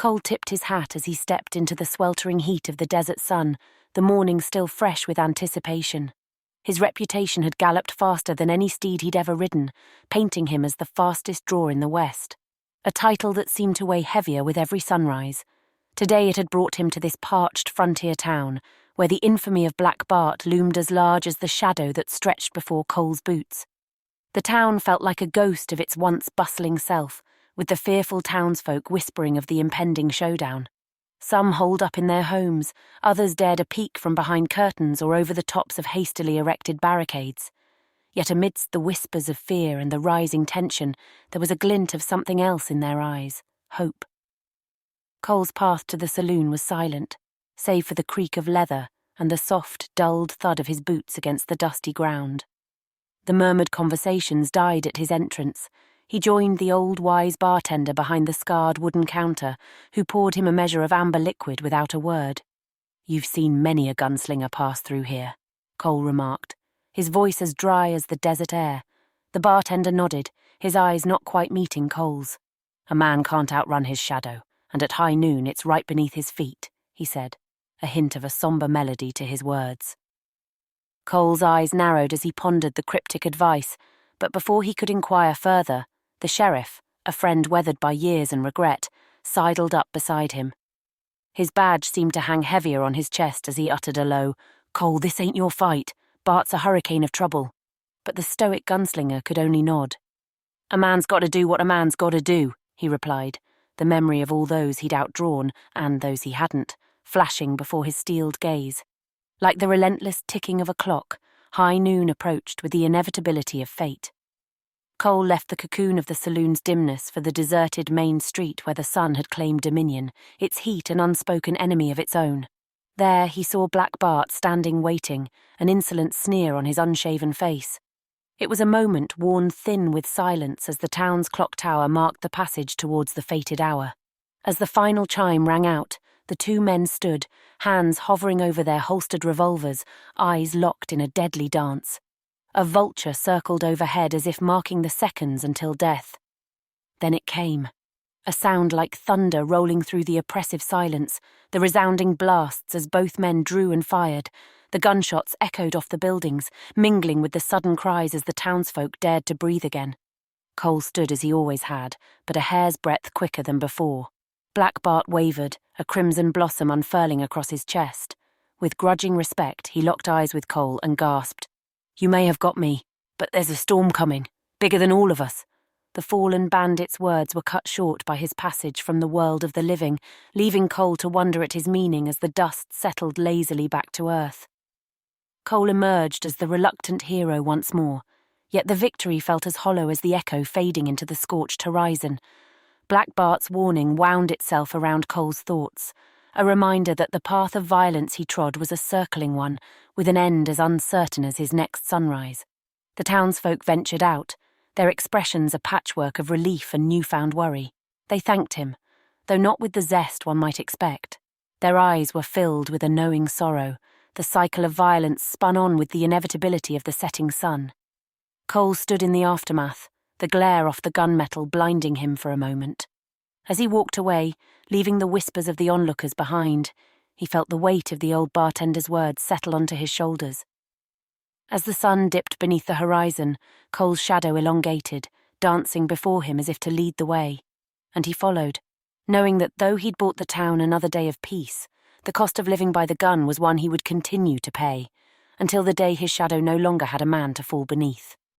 Cole tipped his hat as he stepped into the sweltering heat of the desert sun, the morning still fresh with anticipation. His reputation had galloped faster than any steed he'd ever ridden, painting him as the fastest draw in the West. A title that seemed to weigh heavier with every sunrise. Today it had brought him to this parched frontier town, where the infamy of Black Bart loomed as large as the shadow that stretched before Cole's boots. The town felt like a ghost of its once bustling self, with the fearful townsfolk whispering of the impending showdown. Some holed up in their homes, others dared a peek from behind curtains or over the tops of hastily erected barricades. Yet amidst the whispers of fear and the rising tension, there was a glint of something else in their eyes, hope. Cole's path to the saloon was silent, save for the creak of leather and the soft, dulled thud of his boots against the dusty ground. The murmured conversations died at his entrance. He joined the old wise bartender behind the scarred wooden counter, who poured him a measure of amber liquid without a word. "You've seen many a gunslinger pass through here," Cole remarked, his voice as dry as the desert air. The bartender nodded, his eyes not quite meeting Cole's. "A man can't outrun his shadow, and at high noon it's right beneath his feet," he said, a hint of a somber melody to his words. Cole's eyes narrowed as he pondered the cryptic advice, but before he could inquire further, the sheriff, a friend weathered by years and regret, sidled up beside him. His badge seemed to hang heavier on his chest as he uttered a low, "Cole, this ain't your fight. Bart's a hurricane of trouble." But the stoic gunslinger could only nod. "A man's got to do what a man's got to do," he replied, the memory of all those he'd outdrawn, and those he hadn't, flashing before his steeled gaze. Like the relentless ticking of a clock, high noon approached with the inevitability of fate. Cole left the cocoon of the saloon's dimness for the deserted main street where the sun had claimed dominion, its heat an unspoken enemy of its own. There he saw Black Bart standing waiting, an insolent sneer on his unshaven face. It was a moment worn thin with silence as the town's clock tower marked the passage towards the fated hour. As the final chime rang out, the two men stood, hands hovering over their holstered revolvers, eyes locked in a deadly dance. A vulture circled overhead as if marking the seconds until death. Then it came. A sound like thunder rolling through the oppressive silence, the resounding blasts as both men drew and fired. The gunshots echoed off the buildings, mingling with the sudden cries as the townsfolk dared to breathe again. Cole stood as he always had, but a hair's breadth quicker than before. Black Bart wavered, a crimson blossom unfurling across his chest. With grudging respect, he locked eyes with Cole and gasped, "You may have got me, but there's a storm coming, bigger than all of us." The fallen bandit's words were cut short by his passage from the world of the living, leaving Cole to wonder at his meaning as the dust settled lazily back to earth. Cole emerged as the reluctant hero once more, yet the victory felt as hollow as the echo fading into the scorched horizon. Black Bart's warning wound itself around Cole's thoughts, a reminder that the path of violence he trod was a circling one, with an end as uncertain as his next sunrise. The townsfolk ventured out, their expressions a patchwork of relief and newfound worry. They thanked him, though not with the zest one might expect. Their eyes were filled with a knowing sorrow, the cycle of violence spun on with the inevitability of the setting sun. Cole stood in the aftermath, the glare off the gunmetal blinding him for a moment. As he walked away, leaving the whispers of the onlookers behind, he felt the weight of the old bartender's words settle onto his shoulders. As the sun dipped beneath the horizon, Cole's shadow elongated, dancing before him as if to lead the way. And he followed, knowing that though he'd bought the town another day of peace, the cost of living by the gun was one he would continue to pay, until the day his shadow no longer had a man to fall beneath.